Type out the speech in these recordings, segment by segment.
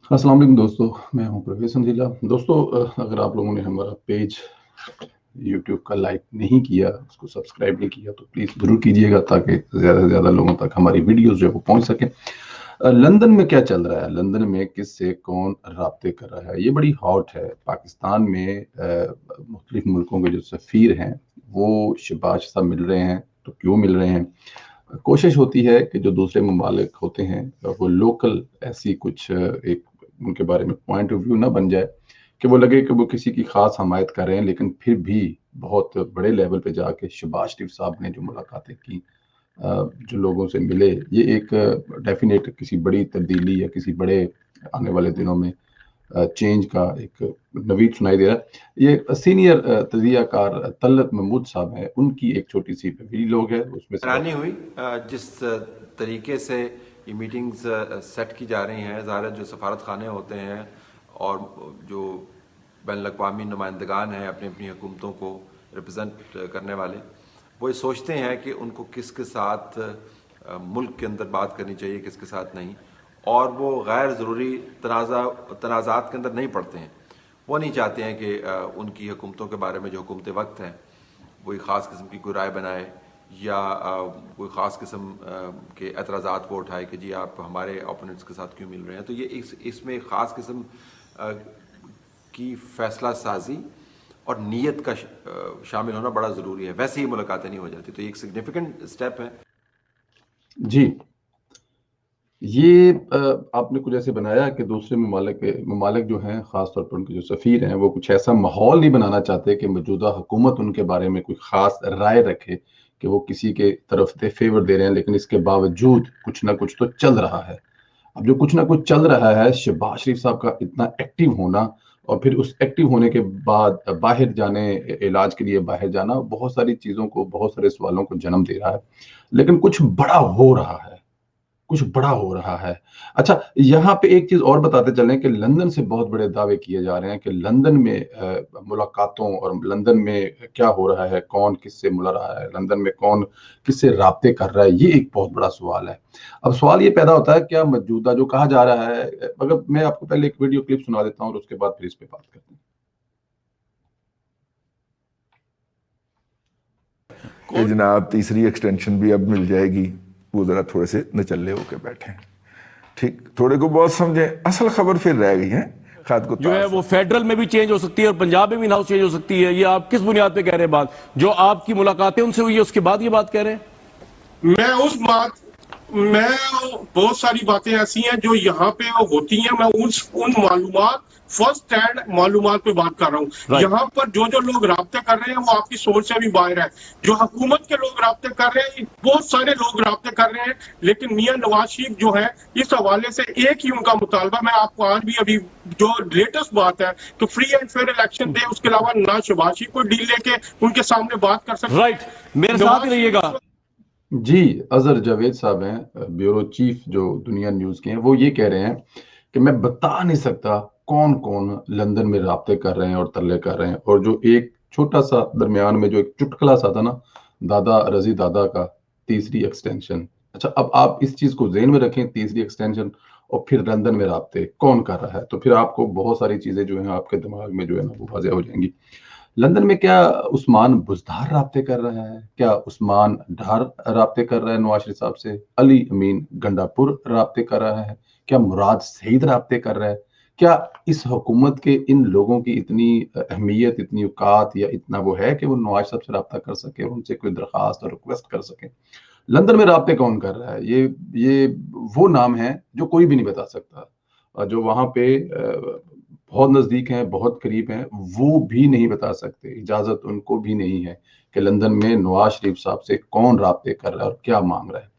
अस्सलाम वालेकुम दोस्तों, मैं हूं परवेज संजीला। दोस्तों, अगर आप लोगों ने हमारा पेज यूट्यूब का लाइक नहीं किया, उसको सब्सक्राइब नहीं किया, तो प्लीज़ ज़रूर कीजिएगा ताकि ज़्यादा से ज़्यादा लोगों तक हमारी वीडियोस जो है वो पहुंच सके। लंदन में क्या चल रहा है, लंदन में किससे कौन राब्ते कर रहा है, ये बड़ी हॉट है। पाकिस्तान में मुख्तलिफ मुल्कों के जो सफ़ीर हैं वो शहबाज साहब मिल रहे हैं। तो क्यों मिल रहे हैं? कोशिश होती है कि जो दूसरे ममालिक होते हैं वो लोकल ऐसी कुछ एक उनके बारे में पॉइंट ऑफ व्यू ना बन जाए कि वो लगे कि वो किसी की खास हमायत कर रहे हैं, लेकिन फिर भी बहुत बड़े लेवल पे जाके शहबाज शरीफ साहब ने जो मुलाकातें की, जो लोगों से मिले, ये एक डेफिनेट किसी बड़ी तब्दीली या किसी बड़े आने वाले दिनों में चेंज का एक नवीद सुनाई दे रहा है। ये सीनियर तजियाकार तलत महमूद साहब हैं, उनकी एक छोटी सी वीडियो है, उसमें से हैरानी हुई जिस तरीके से ये मीटिंग्स सेट की जा रही हैं। ज़ाहिर जो सफारत खाने होते हैं और जो बैन अवी नुमाइंदगान हैं अपनी अपनी हुकूमतों को रिप्रेजेंट करने वाले, वो ये सोचते हैं कि उनको किसके साथ मुल्क के अंदर बात करनी चाहिए, किसके साथ नहीं, और वो गैर ज़रूरी तनाज़ात के अंदर नहीं पड़ते हैं। वो नहीं चाहते हैं कि उनकी हुकूमतों के बारे में जो हुकूमत वक्त हैं वो एक ख़ास किस्म की कोई राय बनाए या कोई ख़ास किस्म के एतराज़ात को उठाए कि जी आप हमारे ओपोनेंट्स के साथ क्यों मिल रहे हैं। तो ये इसमें एक ख़ास किस्म की फ़ैसला साजी और नीयत का शामिल होना बड़ा ज़रूरी है। वैसे ही मुलाकातें नहीं हो जाती, तो ये एक सिग्निफिकेंट स्टेप है। जी, ये आपने कुछ ऐसे बनाया कि दूसरे ममालिक जो हैं, ख़ास तौर पर उनके जो सफ़ीर हैं, वो कुछ ऐसा माहौल नहीं बनाना चाहते कि मौजूदा हुकूमत उनके बारे में कोई ख़ास राय रखे कि वो किसी के तरफ से फ़ेवर दे रहे हैं, लेकिन इसके बावजूद कुछ ना कुछ तो चल रहा है। अब जो कुछ ना कुछ चल रहा है, शहबाज शरीफ साहब का इतना एक्टिव होना और फिर उस एक्टिव होने के बाद बाहर जाने, इलाज के लिए बाहर जाना, बहुत सारी चीज़ों को, बहुत सारे सवालों को जन्म दे रहा है। लेकिन कुछ बड़ा हो रहा है, कुछ बड़ा हो रहा है। अच्छा, यहाँ पे एक चीज़ और बताते चलें कि लंदन से बहुत बड़े दावे किए जा रहे हैं कि लंदन में मुलाकातों और लंदन में क्या हो रहा है, कौन किससे मिल रहा है, लंदन में कौन किससे राब्ते कर रहा है, ये एक बहुत बड़ा सवाल है। अब सवाल ये पैदा होता है, क्या मौजूदा जो कहा जा रहा है, मगर मैं आपको पहले एक वीडियो क्लिप सुना देता हूँ और उसके बाद फिर इस पे बात करते हैं। कि जनाब तीसरी एक्सटेंशन भी अब मिल जाएगी, वो ज़रा थोड़े से नचल्ले होके बैठे हैं, ठीक, थोड़े को बहुत समझे। असल खबर फिर रह गई है, खाद को जो है वो फेडरल में भी चेंज हो सकती है और पंजाब में भी हाउस चेंज हो सकती है। ये आप किस बुनियाद पे कह रहे हैं बात? जो आपकी मुलाकातें उनसे हुई है उसके बाद ये बात कह रहे हैं? मैं बहुत सारी बातें ऐसी हैं जो यहाँ पे होती हैं। मैं उन मालूमात, फर्स्ट हैंड मालूमात पे बात कर रहा हूँ। यहाँ पर जो जो लोग राब्ते कर रहे हैं वो आपकी सोच से भी बाहर है। जो हुकूमत के लोग राब्ते कर रहे हैं, बहुत सारे लोग राब्ते कर रहे हैं, लेकिन मियां नवाज शरीफ जो है, इस हवाले से एक ही उनका मुतालबा, मैं आपको आज भी अभी जो लेटेस्ट बात है तो free and fair election they, उसके अलावा ना शहबाज शरीफ को डील लेके उनके सामने बात कर सकते। राइट, मेरे साथ ही रहिएगा। जी, अजहर जावेद साहब हैं, ब्यूरो चीफ जो दुनिया न्यूज़ के हैं, वो ये कह रहे हैं कि मैं बता नहीं सकता कौन कौन लंदन में राब्ते कर रहे हैं और तरले कर रहे हैं। और जो एक छोटा सा दरमियान में जो एक चुटकुला सा था ना, दादा रजी दादा का, तीसरी एक्सटेंशन। अच्छा, अब आप इस चीज़ को ज़हन में रखें, तीसरी एक्सटेंशन और फिर लंदन में राब्ते कौन कर रहा है, तो फिर आपको बहुत सारी चीज़ें जो हैं आपके दिमाग में जो है ना वो वाज़ेह हो जाएंगी। लंदन में क्या उस्मान बुज़दार राब्ते कर रहा है? क्या उस्मान डार राब्ते कर रहा है नवाज शरीफ साहब से? अली अमीन गंडापुर राब्ते कर रहा है? क्या मुराद सईद राब्ते कर रहा है? क्या इस हुकूमत के इन लोगों की इतनी अहमियत, इतनी औकात या इतना वो है कि वो नवाज साहब से राब्ता कर सके और उनसे कोई दरख्वास्त और रिक्वेस्ट कर सके? लंदन में राब्ते कौन कर रहा है? ये वो नाम है जो कोई भी नहीं बता सकता। जो वहाँ पे बहुत नज़दीक हैं, बहुत करीब हैं, वो भी नहीं बता सकते। इजाज़त उनको भी नहीं है कि लंदन में नवाज शरीफ साहब से कौन राब्ते कर रहा है और क्या मांग रहा है।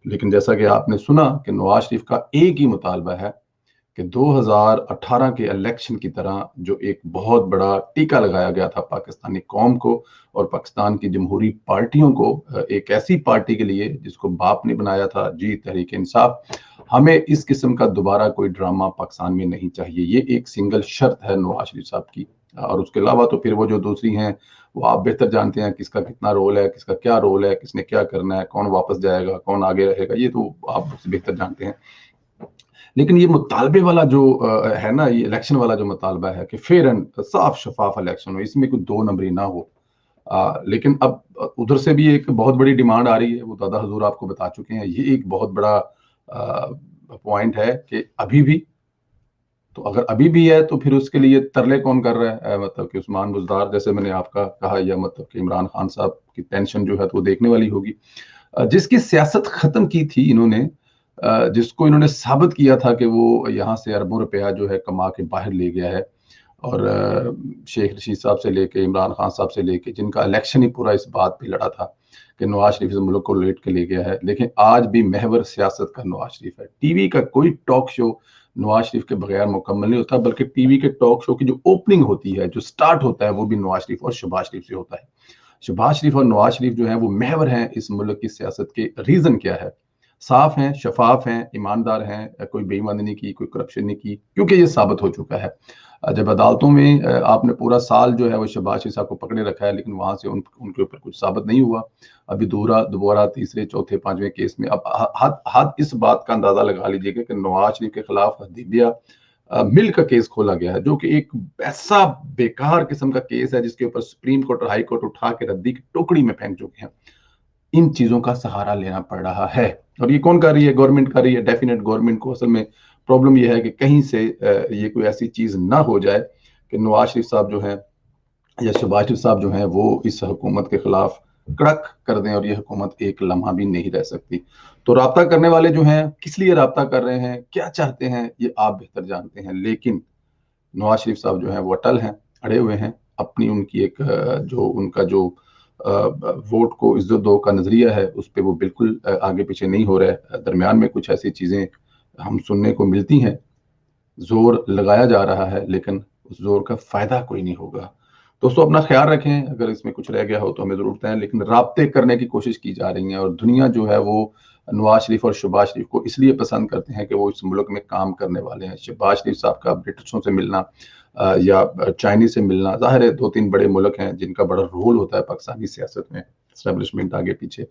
लेकिन जैसा कि आपने सुना कि नवाज शरीफ का एक ही मुतालबा है कि 2018 के इलेक्शन की तरह जो एक बहुत बड़ा टीका लगाया गया था पाकिस्तानी कौम को और पाकिस्तान की जमहूरी पार्टियों को, एक ऐसी पार्टी के लिए जिसको बाप ने बनाया था, जी तहरीक इंसाफ, हमें इस किस्म का दोबारा कोई ड्रामा पाकिस्तान में नहीं चाहिए। ये एक सिंगल शर्त है नवाज शरीफ साहब की। और उसके अलावा तो फिर वो जो दूसरी हैं वो आप बेहतर जानते हैं, किसका कितना रोल है, किसका क्या रोल है, किसने क्या करना है, कौन वापस जाएगा, कौन आगे रहेगा, ये तो आप मुझसे बेहतर जानते हैं। लेकिन ये मुतालबे वाला जो है ना, ये इलेक्शन वाला जो मुतालबा है कि फेयर एंड साफ शफाफ इलेक्शन हो, इसमें कोई दो नंबरी ना हो। लेकिन अब उधर से भी एक बहुत बड़ी डिमांड आ रही है, वो दादा हजूर आपको बता चुके हैं। ये एक बहुत बड़ा पॉइंट है कि अभी भी, तो अगर अभी भी है तो फिर उसके लिए तरले कौन कर रहा है? मतलब कि उस्मान बुज़दार जैसे मैंने आपका कहा, या मतलब कि इमरान खान साहब की टेंशन जो है तो वो देखने वाली होगी। जिसकी सियासत खत्म की थी इन्होंने, जिसको इन्होंने साबित किया था कि वो यहाँ से अरबों रुपया जो है कमा के बाहर ले गया है, और शेख रशीद साहब से लेके इमरान खान साहब से लेके, जिनका इलेक्शन ही पूरा इस बात पे लड़ा था कि नवाज शरीफ इस मुल्क को लेट के ले गया है। लेकिन आज भी महवर सियासत का नवाज शरीफ है। टीवी का कोई टॉक शो नवाज शरीफ के बगैर मुकम्मल नहीं होता, बल्कि टीवी के टॉक शो की जो ओपनिंग होती है, जो स्टार्ट होता है, वो भी नवाज शरीफ और शहबाज शरीफ से होता है। शहबाज शरीफ और नवाज शरीफ जो है वो महवर हैं इस मुल्क की सियासत के। रीजन क्या है? साफ हैं, शफाफ हैं, ईमानदार हैं, कोई बेईमानी नहीं की, कोई करप्शन नहीं की, क्योंकि ये साबित हो चुका है। जब अदालतों में आपने पूरा साल जो है वो शहबाज शरीफ साहब को पकड़े रखा है, लेकिन वहां से उनके ऊपर कुछ साबित नहीं हुआ। अभी दोबारा तीसरे चौथे पांचवें केस में अब हाथ इस बात का अंदाजा लगा लीजिएगा कि नवाज शरीफ के खिलाफ हदीबिया मिल का केस खोला गया है, जो कि एक ऐसा बेकार किस्म का केस है जिसके ऊपर सुप्रीम कोर्ट और हाई कोर्ट उठा के रद्दी की टोकरी में फेंक चुके हैं। इन चीजों का सहारा लेना पड़ रहा है, और ये कौन कर रही है? गवर्नमेंट कर रही है। डेफिनेट गवर्नमेंट को असल में प्रॉब्लम ये है कि कहीं से ये कोई ऐसी चीज ना हो जाए कि नवाज शरीफ साहब जो है या शहबाज शरीफ साहब जो है वो इस हुकूमत के खिलाफ कड़क कर दें, और ये हुकूमत एक लम्हा भी नहीं रह सकती। तो राब्ता करने वाले जो हैं, किस लिए राब्ता कर रहे हैं, क्या चाहते हैं, ये आप बेहतर जानते हैं। लेकिन नवाज शरीफ साहब जो है वो अटल हैं, अड़े हुए हैं अपनी, उनकी एक जो उनका जो वोट को इज्जत दो का नजरिया है, उस पर वो बिल्कुल आगे पीछे नहीं हो रहा है। दरमियान में कुछ ऐसी चीजें हम सुनने को मिलती हैं, जोर लगाया जा रहा है, लेकिन उस जोर का फायदा कोई नहीं होगा। दोस्तों अपना ख्याल रखें, अगर इसमें कुछ रह गया हो तो हमें जरूर बताएं। लेकिन राब्ते करने की कोशिश की जा रही है, और दुनिया जो है वो नवाज शरीफ और शहबाज शरीफ को इसलिए पसंद करते हैं कि वो इस मुल्क में काम करने वाले हैं। शहबाज शरीफ साहब का ब्रिटिशों से मिलना या चाइनीज से मिलना, जाहिर है दो तीन बड़े मुल्क हैं जिनका बड़ा रोल होता है पाकिस्तानी सियासत में, एस्टेब्लिशमेंट आगे पीछे।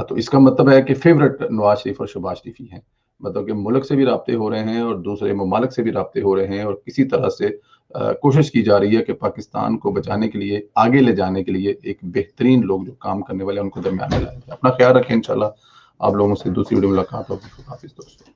तो इसका मतलब है कि फेवरेट नवाज शरीफ और शहबाज शरीफ ही हैं। मतलब कि मुल्क से भी राब्ते हो रहे हैं और दूसरे ममालिक से भी राब्ते हो रहे हैं, और किसी तरह से कोशिश की जा रही है कि पाकिस्तान को बचाने के लिए, आगे ले जाने के लिए एक बेहतरीन लोग जो काम करने वाले हैं उनको दरमियान में लाया जाए। अपना ख्याल रखें, इंशाल्लाह आप लोगों से दूसरी वीडियो मुलाकात होगी। हाफिज़ दोस्तों।